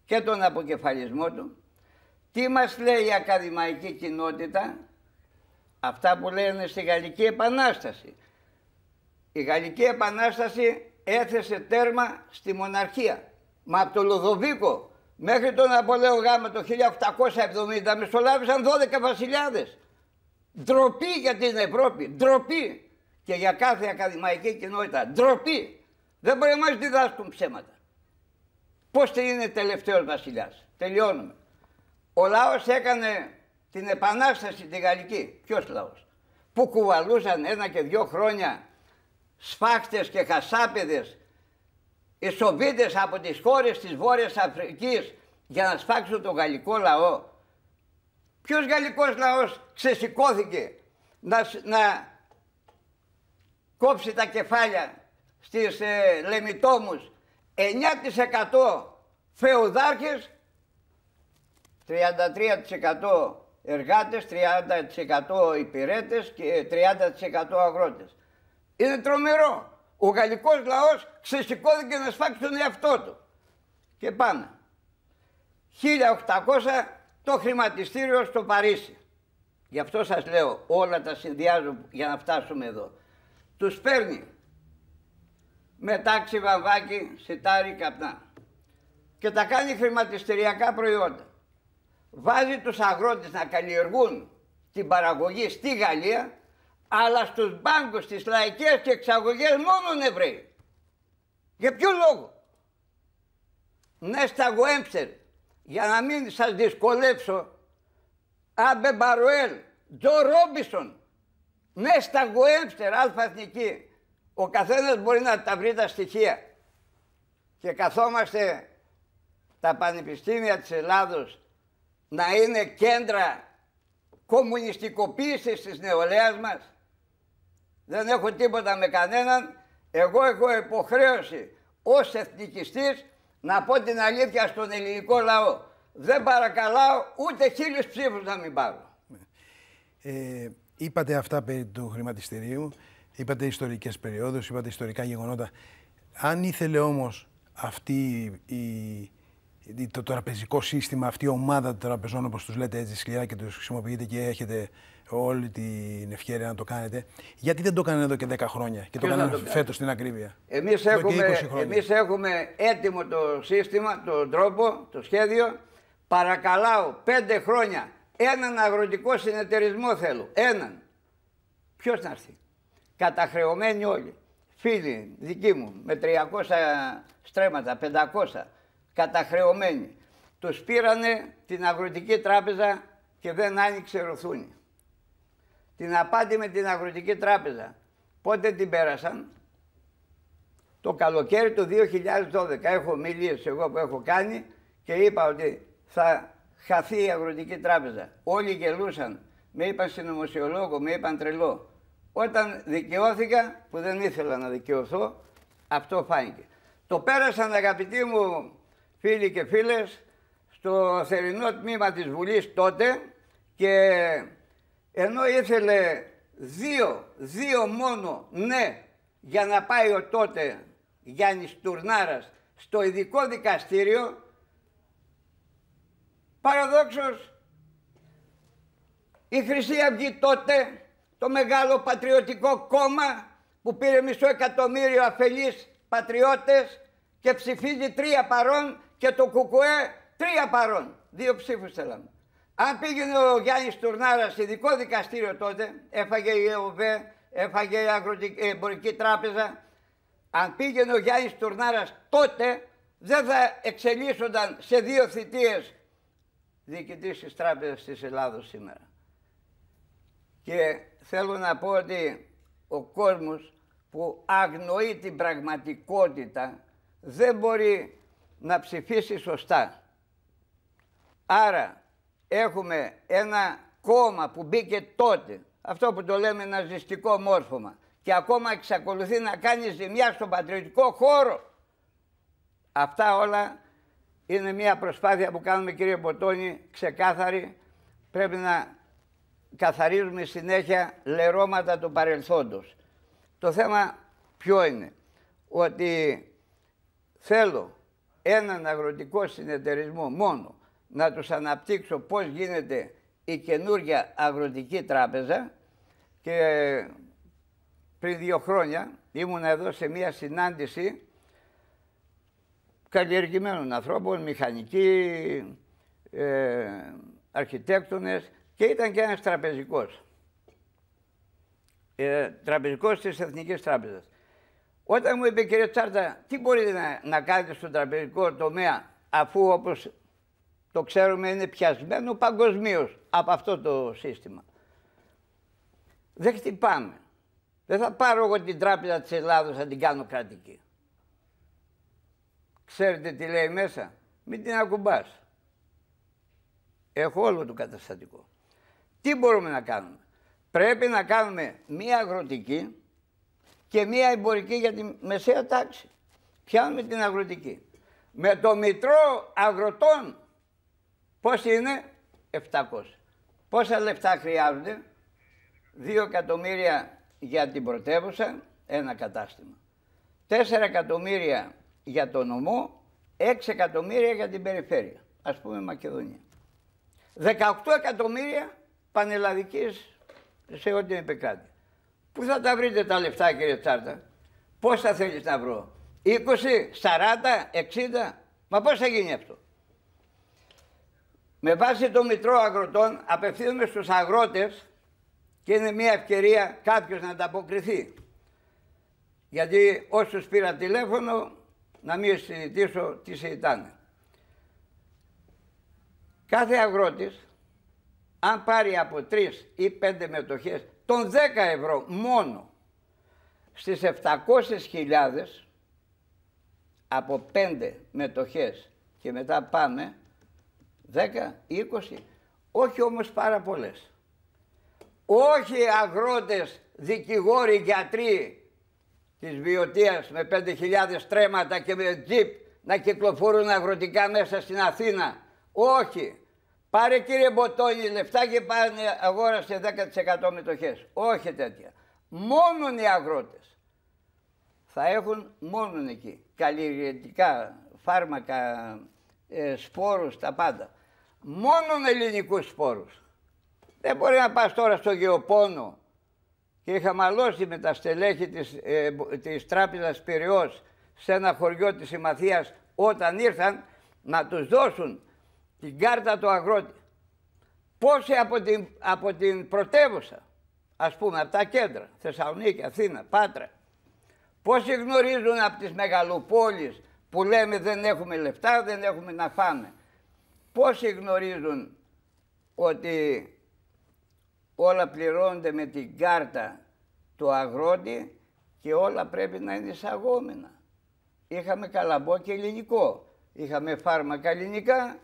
και τον αποκεφαλισμό του, τι μας λέει η ακαδημαϊκή κοινότητα? Αυτά που λένε στη Γαλλική Επανάσταση. Η Γαλλική Επανάσταση έθεσε τέρμα στη μοναρχία. Μα από τον Λουδοβίκο μέχρι τον Ναπολέον Γ το 1870 μεσολάβησαν 12 βασιλιάδες. Ντροπή για την Ευρώπη, ντροπή. Και για κάθε ακαδημαϊκή κοινότητα, ντροπή. Δεν μπορεί να μας διδάσκουν ψέματα. Πώς είναι τελευταίος βασιλιάς? Τελειώνουμε. Ο λαός έκανε την επανάσταση τη γαλλική. Ποιος λαός? Που κουβαλούσαν 1 και 2 χρόνια σφάχτες και χασάπεδες, εσοβίτες από τις χώρες της Βόρειας Αφρικής για να σφάξουν τον γαλλικό λαό. Ποιος γαλλικός λαός ξεσηκώθηκε να κόψει τα κεφάλια στις λεμιτόμους 9% φεουδάρχες, 33% εργάτες, 30% υπηρέτες και 30% αγρότες. Είναι τρομερό. Ο γαλλικός λαός ξεσηκώθηκε να σφάξει τον εαυτό του. Και πάμε. 1800 το χρηματιστήριο στο Παρίσι. Γι' αυτό σας λέω, όλα τα συνδυάζω για να φτάσουμε εδώ. Τους παίρνει με τάξη, βαμβάκι, σιτάρι, καπνά και τα κάνει χρηματιστηριακά προϊόντα. Βάζει τους αγρότες να καλλιεργούν την παραγωγή στη Γαλλία, αλλά στους μπάγκους, στις λαϊκές και εξαγωγές μόνο Εβραίοι. Για ποιο λόγο? Νέστα Γουέμψερ, για να μην σας δυσκολέψω, Άμπε Μπαρουέλ, Τζο Ρόμπισον, Νέστα Γουέμψερ, αλφα εθνική. Ο καθένας μπορεί να τα βρει τα στοιχεία. Και καθόμαστε τα πανεπιστήμια της Ελλάδος να είναι κέντρα κομμουνιστικοποίησης της νεολαίας μας. Δεν έχω τίποτα με κανέναν. Εγώ έχω υποχρέωση ως εθνικιστής να πω την αλήθεια στον ελληνικό λαό. Δεν παρακαλάω ούτε 1000 ψήφους να μην πάρω. Είπατε αυτά περί του χρηματιστηρίου, είπατε ιστορικές περιόδους, είπατε ιστορικά γεγονότα. Αν ήθελε όμως το τραπεζικό σύστημα, αυτή η ομάδα των τραπεζών, όπως τους λέτε έτσι σκληρά και τους χρησιμοποιείτε και έχετε όλη την ευκαιρία να το κάνετε, γιατί δεν το κάνανε εδώ και 10 χρόνια και το κάνανε φέτος στην ακρίβεια? Εμείς έχουμε έτοιμο το σύστημα, τον τρόπο, το σχέδιο. Παρακαλάω 5 χρόνια έναν αγροτικό συνεταιρισμό θέλω. Έναν. Ποιος να έρθει? Καταχρεωμένοι όλοι. Φίλοι δικοί μου με 300 στρέμματα, 500. Καταχρεωμένοι. Τους πήρανε την Αγροτική Τράπεζα και δεν άνοιξε ροθούνη. Την απάτη με την Αγροτική Τράπεζα. Πότε την πέρασαν? Το καλοκαίρι του 2012. Έχω μιλήσει εγώ που έχω κάνει και είπα ότι θα χαθεί η Αγροτική Τράπεζα. Όλοι γελούσαν. Με είπαν συνωμοσιολόγο, με είπαν τρελό. Όταν δικαιώθηκα, που δεν ήθελα να δικαιωθώ, αυτό φάνηκε. Το πέρασαν, αγαπητοί μου φίλοι και φίλες, στο θερινό τμήμα της Βουλής τότε, και ενώ ήθελε δύο μόνο ναι για να πάει ο τότε Γιάννης Τουρνάρας στο ειδικό δικαστήριο, παραδόξως η Χρυσή Αυγή τότε, το μεγάλο πατριωτικό κόμμα που πήρε 500.000 αφελείς πατριώτες και ψηφίζει 3 παρών, και το ΚΚΕ 3 παρών. 2 ψήφους θέλαμε. Αν πήγαινε ο Γιάννης Τουρνάρας σε ειδικό δικαστήριο τότε, έφαγε η ΕΟΒΕ, έφαγε η Εμπορική Τράπεζα. Αν πήγαινε ο Γιάννης Τουρνάρας τότε, δεν θα εξελίσσονταν σε 2 θητείες διοικητής της Τράπεζας της Ελλάδος σήμερα. Και θέλω να πω ότι ο κόσμος που αγνοεί την πραγματικότητα δεν μπορεί να ψηφίσει σωστά. Άρα έχουμε ένα κόμμα που μπήκε τότε, αυτό που το λέμε ναζιστικό μόρφωμα, και ακόμα εξακολουθεί να κάνει ζημιά στον πατριωτικό χώρο. Αυτά όλα είναι μια προσπάθεια που κάνουμε, κύριε Μποτώνη, ξεκάθαρη. Πρέπει να καθαρίζουμε συνέχεια λερώματα του παρελθόντος. Το θέμα ποιο είναι? Ότι θέλω έναν αγροτικό συνεταιρισμό μόνο να τους αναπτύξω πώς γίνεται η καινούργια Αγροτική Τράπεζα, και πριν 2 χρόνια ήμουν εδώ σε μια συνάντηση καλλιεργημένων ανθρώπων, μηχανικοί, αρχιτέκτονες, και ήταν και ένας τραπεζικός. Τραπεζικός της Εθνικής Τράπεζας. Όταν μου είπε, κύριε Τσάρτα, τι μπορείτε να κάνετε στον τραπεζικό τομέα, αφού όπως το ξέρουμε είναι πιασμένο παγκοσμίως από αυτό το σύστημα? Δεν χτυπάμε. Δεν θα πάρω εγώ την Τράπεζα της Ελλάδος να την κάνω κρατική. Ξέρετε τι λέει μέσα? Μην την ακουμπάς. Έχω όλο το καταστατικό. Τι μπορούμε να κάνουμε? Πρέπει να κάνουμε μία αγροτική και μία εμπορική για τη μεσαία τάξη. Πιάνουμε την αγροτική. Με το Μητρό Αγροτών, πώς είναι? 700. Πόσα λεφτά χρειάζονται? 2 εκατομμύρια για την πρωτεύουσα, ένα κατάστημα. 4 εκατομμύρια για το νομό, 6 εκατομμύρια για την περιφέρεια, ας πούμε Μακεδονία. 18 εκατομμύρια πανελλαδικής σε ό,τι επικράτη. Πού θα τα βρείτε τα λεφτά, κύριε Τσάρτα? Πώς θα θέλεις να βρω? 20, 40, 60, μα πώς θα γίνει αυτό? Με βάση το Μητρό Αγροτών απευθύνουμε στους αγρότες και είναι μια ευκαιρία κάποιος να ανταποκριθεί. Γιατί όσους πήρα τηλέφωνο να μην συζητήσω τι συζητάνε. Κάθε αγρότης, αν πάρει από 3 ή 5 μετοχές των 10 ευρώ μόνο στις 700.000, από 5 μετοχές και μετά πάμε 10, 20, όχι όμως πάρα πολλές. Όχι αγρότες, δικηγόροι, γιατροί της Βιωτίας με 5.000 τρέματα και με τζιπ να κυκλοφορούν αγροτικά μέσα στην Αθήνα. Όχι. Πάρε, κύριε Μποτόνι, λεφτά και πάνε αγόρασε 10% μετοχές. Όχι τέτοια. Μόνον οι αγρότες θα έχουν μόνον εκεί καλλιεργητικά, φάρμακα, σπόρους, τα πάντα. Μόνον ελληνικούς σπόρους. Δεν μπορεί να πας τώρα στο Γεωπόνο, και είχα μαλώσει με τα στελέχη της Τράπεζας Πειραιώς σε ένα χωριό της Συμμαθίας όταν ήρθαν να τους δώσουν την κάρτα του αγρότη. Πόσοι από την πρωτεύουσα, ας πούμε, από τα κέντρα, Θεσσαλονίκη, Αθήνα, Πάτρα, πόσοι γνωρίζουν από τις μεγαλοπόλεις που λέμε δεν έχουμε λεφτά, δεν έχουμε να φάμε. Πόσοι γνωρίζουν ότι όλα πληρώνονται με την κάρτα του αγρότη και όλα πρέπει να είναι εισαγόμενα. Είχαμε καλαμπόκι ελληνικό, είχαμε φάρμακα ελληνικά,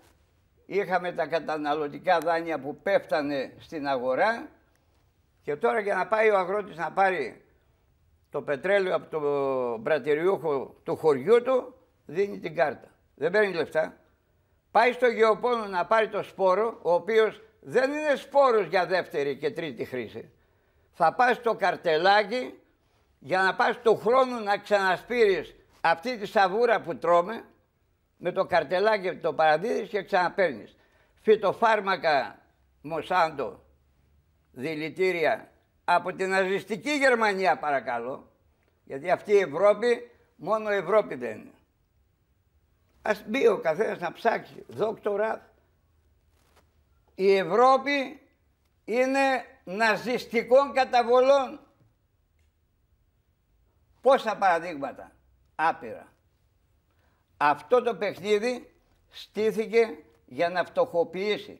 είχαμε τα καταναλωτικά δάνεια που πέφτανε στην αγορά και τώρα για να πάει ο αγρότης να πάρει το πετρέλαιο από το μπρατηριούχο του χωριού του, δίνει την κάρτα. Δεν παίρνει λεφτά. Πάει στο Γεωπόνο να πάρει το σπόρο, ο οποίος δεν είναι σπόρος για δεύτερη και τρίτη χρήση. Θα πας στο καρτελάκι για να πας του χρόνου να ξανασπείρεις αυτή τη σαβούρα που τρώμε, με το καρτελάκι το παραδίδεις και ξαναπαίρνεις. Φυτοφάρμακα Μοσάντο, δηλητήρια από την ναζιστική Γερμανία, παρακαλώ, γιατί αυτή η Ευρώπη μόνο Ευρώπη δεν είναι. Ας μπει ο καθένας να ψάξει, δόκτορα. Η Ευρώπη είναι ναζιστικών καταβολών. Πόσα παραδείγματα, άπειρα. Αυτό το παιχνίδι στήθηκε για να φτωχοποιήσει.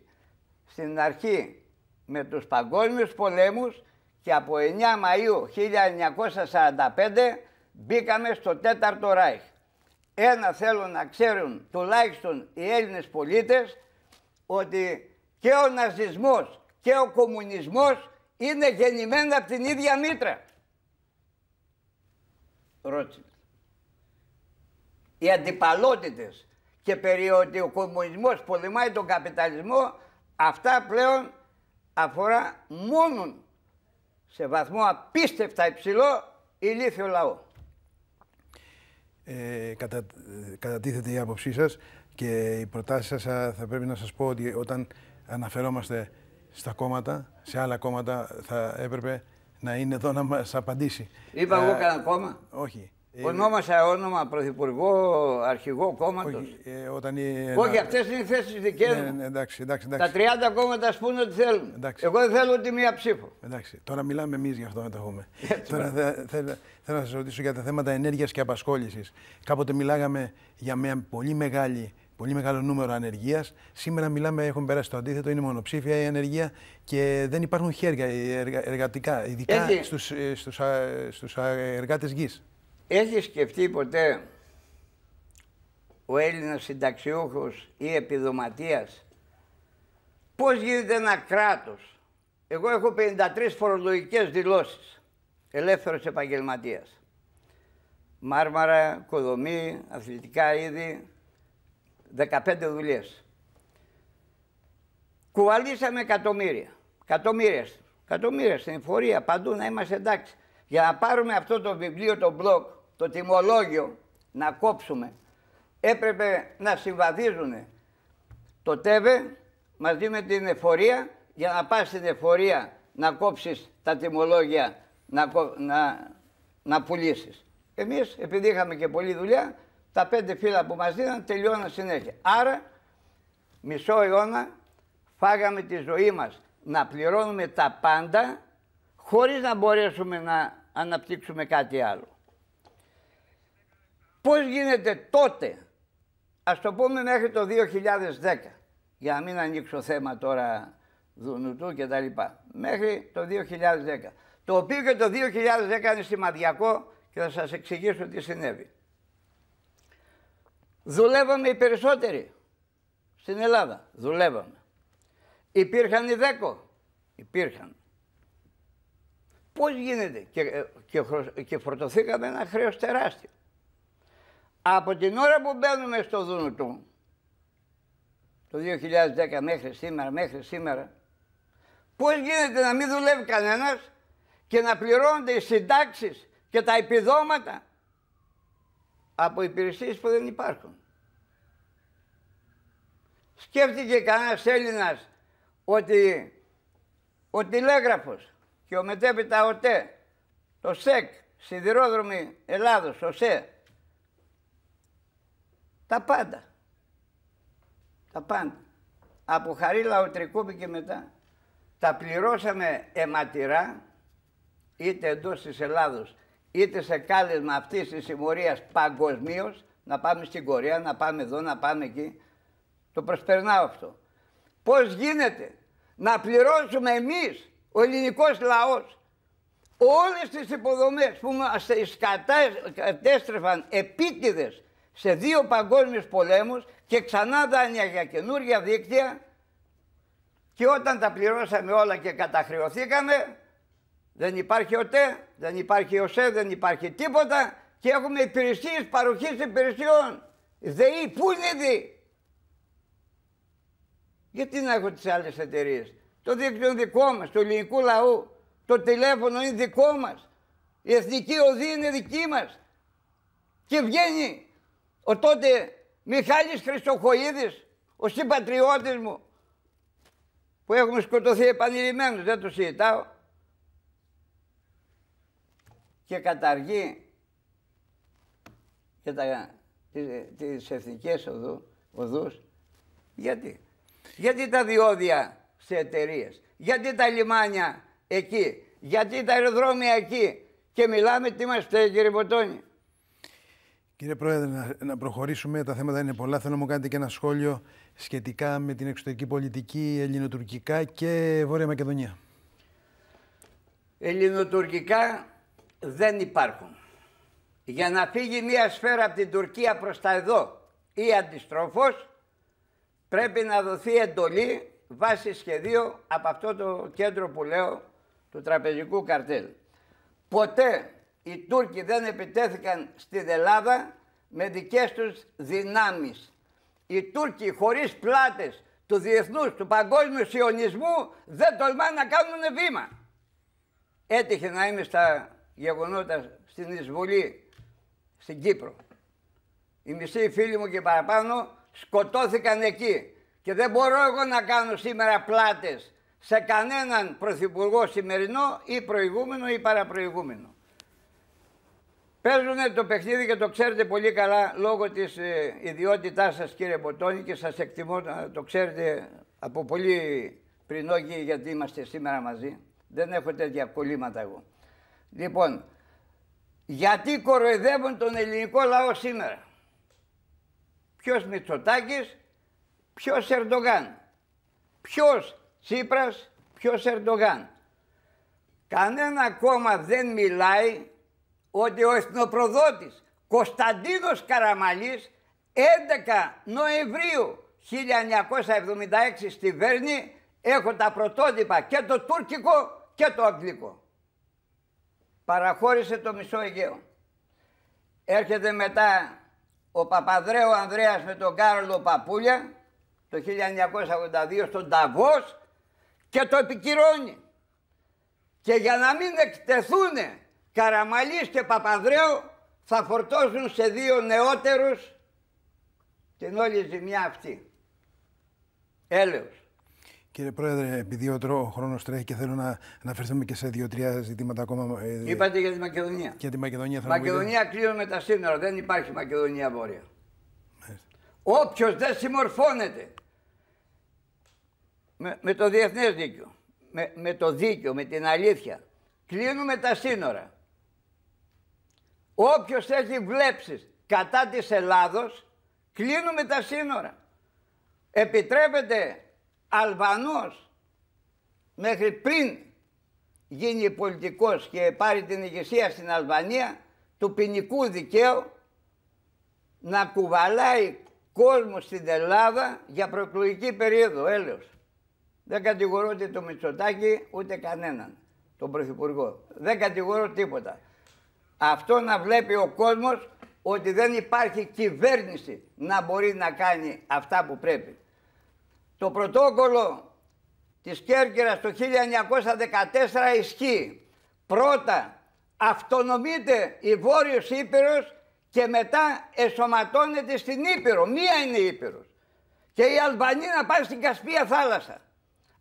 Στην αρχή με τους παγκόσμιους πολέμους και από 9 Μαΐου 1945 μπήκαμε στο 4ο Ράιχ. Ένα θέλω να ξέρουν τουλάχιστον οι Έλληνες πολίτες, ότι και ο ναζισμός και ο κομμουνισμός είναι γεννημένα από την ίδια μήτρα. Ρότσιλντ. Οι αντιπαλότητες και περί ότι ο κομμουνισμός πολεμάει τον καπιταλισμό, αυτά πλέον αφορά μόνον σε βαθμό απίστευτα υψηλό ηλίθιο λαό. Κατατίθεται η άποψή σας και οι προτάσεις σας. Θα πρέπει να σας πω ότι όταν αναφερόμαστε στα κόμματα, σε άλλα κόμματα, θα έπρεπε να είναι εδώ να μας απαντήσει. Είπα εγώ κανένα κόμμα? Όχι. Ονόμασα όνομα πρωθυπουργό, αρχηγό κόμματος. Όχι, αυτές είναι οι θέσεις δικές μου. Εντάξει. Τα 30 κόμματα ας πούνε ότι θέλουν. Εντάξει. Εγώ δεν θέλω ούτε μία ψήφο. Εντάξει. Τώρα μιλάμε εμείς γι' αυτό να το έχουμε. Τώρα θέλω να σας ρωτήσω για τα θέματα ενέργειας και απασχόλησης. Κάποτε μιλάγαμε για μια πολύ μεγάλο νούμερο ανεργίας. Σήμερα έχουμε περάσει το αντίθετο, είναι μονοψήφια η ανεργία και δεν υπάρχουν χέρια εργατικά, ειδικά στους εργάτες γης. Έχει σκεφτεί ποτέ ο Έλληνας συνταξιούχος ή επιδοματίας πώς γίνεται ένα κράτος? Εγώ έχω 53 φορολογικές δηλώσεις, ελεύθερος επαγγελματίας. Μάρμαρα, οικοδομή, αθλητικά είδη, 15 δουλειές. Κουβαλήσαμε εκατομμύρια. Εκατομμύρια στην εφορία, παντού να είμαστε εντάξει. Για να πάρουμε αυτό το βιβλίο, το blog, το τιμολόγιο, να κόψουμε, έπρεπε να συμβαδίζουν το ΤΕΒΕ μαζί με την εφορία, για να πας στην εφορία να κόψεις τα τιμολόγια, να πουλήσεις. Εμείς, επειδή είχαμε και πολλή δουλειά, τα 5 φύλλα που μας δίναν τελειώναν συνέχεια. Άρα, μισό αιώνα φάγαμε τη ζωή μας να πληρώνουμε τα πάντα, χωρίς να μπορέσουμε να αναπτύξουμε κάτι άλλο. Πώς γίνεται τότε, ας το πούμε μέχρι το 2010, για να μην ανοίξω θέμα τώρα Δουνουτού και τα λοιπά, μέχρι το 2010, το οποίο και το 2010 είναι σημαδιακό και θα σας εξηγήσω τι συνέβη. Δουλεύαμε οι περισσότεροι στην Ελλάδα, δουλεύαμε. Υπήρχαν οι ΔΕΚΟ, υπήρχαν. Πώς γίνεται, και φορτωθήκαμε ένα χρέος τεράστιο. Από την ώρα που μπαίνουμε στο Δουνουτού, το 2010 μέχρι σήμερα, πώς γίνεται να μην δουλεύει κανένας και να πληρώνονται οι συντάξεις και τα επιδόματα από υπηρεσίες που δεν υπάρχουν. Σκέφτηκε κανένας Έλληνας ότι ο τηλέγραφος και ο μετέπειτα ΟΤΕ, το ΣΕΚ, Σιδηρόδρομοι Ελλάδος, ο ΣΕ, τα πάντα. Τα πάντα. Από Χαρίλα Οτρικούπη και μετά. Τα πληρώσαμε αιματηρά, είτε εντός της Ελλάδος, είτε σε κάλεσμα αυτής της συμμορίας παγκοσμίως, να πάμε στην Κορέα, να πάμε εδώ, να πάμε εκεί. Το προσπερνάω αυτό. Πώς γίνεται να πληρώσουμε εμείς, ο ελληνικός λαός, όλες τις υποδομές που μας κατέστρεφαν επίτηδες σε 2 παγκόσμιους πολέμους και ξανά δάνεια για καινούργια δίκτυα, και όταν τα πληρώσαμε όλα και καταχρεωθήκαμε, δεν υπάρχει ΟΤΕ, δεν υπάρχει ΟΣΕ, δεν υπάρχει τίποτα και έχουμε υπηρεσίες παροχής υπηρεσιών. ΔΕΗ, πού είναι η ΔΕΗ? Γιατί να έχω τις άλλες εταιρείες? Το δίκτυο είναι δικό μας, του ελληνικού λαού. Το τηλέφωνο είναι δικό μας. Η εθνική οδή είναι δική μας. Και βγαίνει ο τότε Μιχάλης Χριστοχοΐδης, ο συμπατριώτης μου, που έχουμε σκοτωθεί επανειλημμένους, δεν το συζητάω, και καταργεί και τις εθνικές οδούς. Γιατί? Γιατί τα διόδια σε εταιρείες, γιατί τα λιμάνια εκεί, γιατί τα αεροδρόμια εκεί, και μιλάμε τι μας φταίει, κύριε Ποτόνη? Κύριε Πρόεδρε, να προχωρήσουμε, τα θέματα είναι πολλά. Θέλω να μου κάνετε και ένα σχόλιο σχετικά με την εξωτερική πολιτική, ελληνοτουρκικά και Βόρεια Μακεδονία. Ελληνοτουρκικά δεν υπάρχουν. Για να φύγει μία σφαίρα από την Τουρκία προς τα εδώ ή αντιστρόφως, πρέπει να δοθεί εντολή βάσει σχεδίου από αυτό το κέντρο που λέω, του τραπεζικού καρτέλ. Ποτέ οι Τούρκοι δεν επιτέθηκαν στην Ελλάδα με δικές τους δυνάμεις. Οι Τούρκοι χωρίς πλάτες του διεθνούς, του παγκόσμιου σιωνισμού δεν τολμάνε να κάνουν βήμα. Έτυχε να είμαι στα γεγονότα στην εισβολή στην Κύπρο. Οι μισοί φίλοι μου και παραπάνω σκοτώθηκαν εκεί. Και δεν μπορώ εγώ να κάνω σήμερα πλάτες σε κανέναν πρωθυπουργό σημερινό ή προηγούμενο ή παραπροηγούμενο. Παίζουν το παιχνίδι και το ξέρετε πολύ καλά λόγω της ιδιότητάς σας, κύριε Ποτόνη, και σας εκτιμώ, το ξέρετε από πολύ πριν, όχι γιατί είμαστε σήμερα μαζί. Δεν έχω τέτοια κολλήματα εγώ. Λοιπόν, γιατί κοροϊδεύουν τον ελληνικό λαό σήμερα? Ποιος Μητσοτάκης, ποιος Ερντογάν? Ποιος Τσίπρας, ποιος Ερντογάν? Κανένα κόμμα δεν μιλάει ότι ο εθνοπροδότης Κωνσταντίνος Καραμαλής 11 Νοεμβρίου 1976 στη Βέρνη, έχω τα πρωτότυπα και το τουρκικό και το αγγλικό, παραχώρησε το μισό Αιγαίο. Έρχεται μετά ο Παπανδρέου Ανδρέας με τον Κάρολο Παπούλια το 1982 στον Νταβός και το επικυρώνει. Και για να μην εκτεθούν Καραμαλής και Παπανδρέου θα φορτώσουν σε 2 νεότερους την όλη ζημιά αυτή. Έλεος. Κύριε Πρόεδρε, επειδή ο χρόνος τρέχει και θέλω να αναφερθούμε και σε 2-3 ζητήματα ακόμα. Είπατε για τη Μακεδονία. Για τη Μακεδονία θα Μακεδονία κλείνουμε τα σύνορα. Δεν υπάρχει Μακεδονία Βόρεια. Όποιος δεν συμμορφώνεται με το διεθνές δίκαιο, με το δίκαιο, με την αλήθεια, κλείνουμε τα σύνορα. Όποιος έχει βλέψεις κατά της Ελλάδος, κλείνουμε τα σύνορα. Επιτρέπεται Αλβανός μέχρι πριν γίνει πολιτικός και πάρει την ηγεσία στην Αλβανία του ποινικού δικαίου να κουβαλάει κόσμο στην Ελλάδα για προεκλογική περίοδο, έλεος. Δεν κατηγορώ ούτε το Μητσοτάκη ούτε κανέναν, τον Πρωθυπουργό. Δεν κατηγορώ τίποτα. Αυτό να βλέπει ο κόσμος ότι δεν υπάρχει κυβέρνηση να μπορεί να κάνει αυτά που πρέπει. Το πρωτόκολλο της Κέρκυρας το 1914 ισχύει. Πρώτα αυτονομείται η Βόρειος Ήπειρος και μετά εσωματώνεται στην Ήπειρο. Μία είναι η Ήπειρος. Και οι Αλβανοί να πάνε στην Κασπία θάλασσα.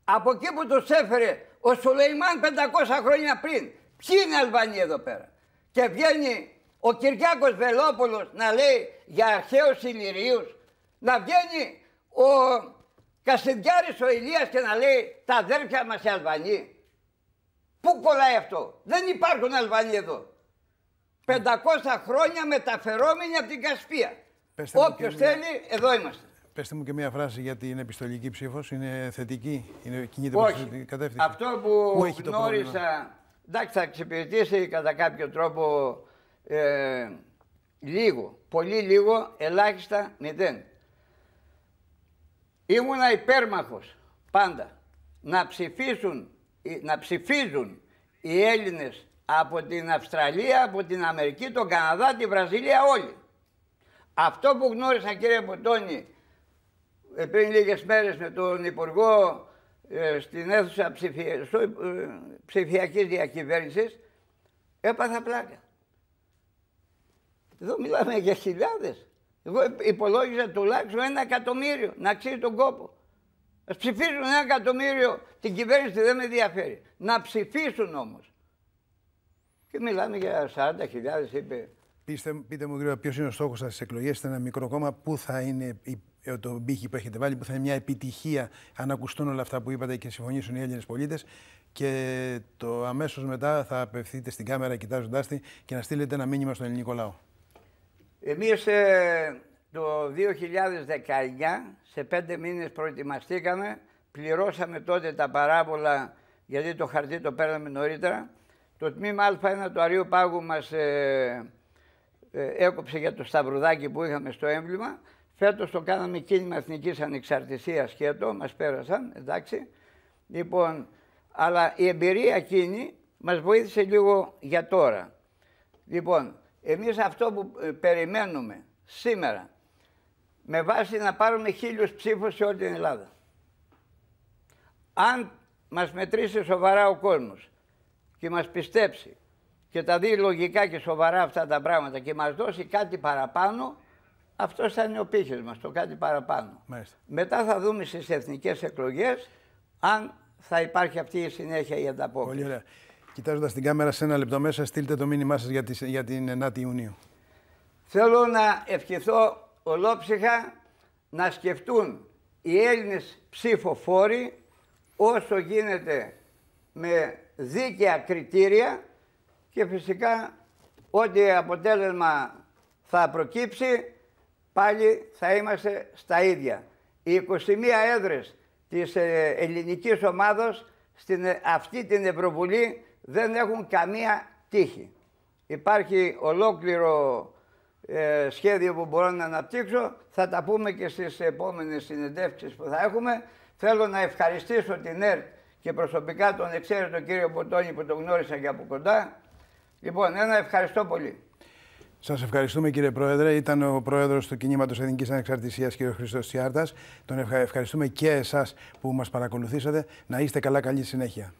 Από εκεί που τους έφερε ο Σουλεϊμάν 500 χρόνια πριν. Ποιοι είναι οι Αλβανοί εδώ πέρα? Και βγαίνει ο Κυριάκος Βελόπουλος να λέει για αρχαίους Ηλυρίους. Να βγαίνει ο Κασιδιάρης ο Ηλίας και να λέει τα αδέρφια μας οι Αλβανοί. Πού κολλάει αυτό? Δεν υπάρχουν Αλβανοί εδώ. 500 χρόνια μεταφερόμενοι από την Κασπία. Όποιος θέλει, εδώ είμαστε. Πεςτε μου και μία φράση για την επιστολική ψήφος. Είναι θετική? Κινείται προς την κατεύθυνση? Αυτό που γνώρισα, εντάξει, θα εξυπηρετήσει κατά κάποιο τρόπο λίγο, πολύ λίγο, ελάχιστα 0. Ήμουνα υπέρμαχος πάντα να ψηφίζουν οι Έλληνες από την Αυστραλία, από την Αμερική, τον Καναδά, τη Βραζιλία, όλοι. Αυτό που γνώρισα, κύριε Ποτώνη, πριν λίγες μέρες με τον Υπουργό στην αίθουσα ψηφιακής διακυβέρνησης, έπαθα πλάκα. Εδώ μιλάμε για χιλιάδες. Εγώ υπολόγιζα τουλάχιστον 1 εκατομμύριο να αξίζει τον κόπο. Ας ψηφίσουν 1 εκατομμύριο, την κυβέρνηση δεν με ενδιαφέρει. Να ψηφίσουν όμως. Και μιλάμε για 40.000, είπε. Πείτε μου γρήγορα, ποιος είναι ο στόχος σας στις εκλογές? Είστε ένα μικρό κόμμα, πού θα είναι το μπήχη που έχετε βάλει, που θα είναι μια επιτυχία, αν ακουστούν όλα αυτά που είπατε και συμφωνήσουν οι Έλληνες πολίτες, και το αμέσως μετά θα απευθείτε στην κάμερα κοιτάζοντάς τη και να στείλετε ένα μήνυμα στον ελληνικό λαό. Εμείς το 2019, σε 5 μήνες προετοιμαστήκαμε, πληρώσαμε τότε τα παράβολα, γιατί το χαρτί το παίρναμε νωρίτερα. Το τμήμα Α1 του Αρείου Πάγου μας έκοψε για το σταυρουδάκι που είχαμε στο έμβλημα. Φέτος το κάναμε κίνημα εθνικής ανεξαρτησίας σκέτο, μας πέρασαν, εντάξει. Λοιπόν, αλλά η εμπειρία εκείνη μας βοήθησε λίγο για τώρα. Λοιπόν, εμείς αυτό που περιμένουμε σήμερα, με βάση να πάρουμε 1000 ψήφους σε όλη την Ελλάδα. Αν μας μετρήσει σοβαρά ο κόσμος και μας πιστέψει και τα δει λογικά και σοβαρά αυτά τα πράγματα και μας δώσει κάτι παραπάνω, αυτός θα είναι ο πύχης μας, το κάτι παραπάνω. Μάλιστα. Μετά θα δούμε στις εθνικές εκλογές αν θα υπάρχει αυτή η συνέχεια η ανταπόκριση. Πολύ ωραία. Κοιτάζοντας την κάμερα, σε 1 λεπτό μέσα, στείλτε το μήνυμά σας για την 9η Ιουνίου. Θέλω να ευχηθώ ολόψυχα να σκεφτούν οι Έλληνες ψηφοφόροι όσο γίνεται με δίκαια κριτήρια και φυσικά ό,τι αποτέλεσμα θα προκύψει πάλι θα είμαστε στα ίδια. Οι 21 έδρες της ελληνικής ομάδος στην αυτή την Ευρωβουλή δεν έχουν καμία τύχη. Υπάρχει ολόκληρο σχέδιο που μπορώ να αναπτύξω, θα τα πούμε και στις επόμενες συνεντεύξεις που θα έχουμε. Θέλω να ευχαριστήσω την ΕΡΤ και προσωπικά τον εξαίρετο κύριο Ποτώνη που τον γνώρισα και από κοντά. Λοιπόν, ένα ευχαριστώ πολύ. Σας ευχαριστούμε, κύριε Πρόεδρε. Ήταν ο Πρόεδρος του Κινήματος Εθνικής Ανεξαρτησίας, κ. Χριστός Τσιάρτας. Τον ευχαριστούμε και εσάς που μας παρακολουθήσατε. Να είστε καλά, καλή συνέχεια.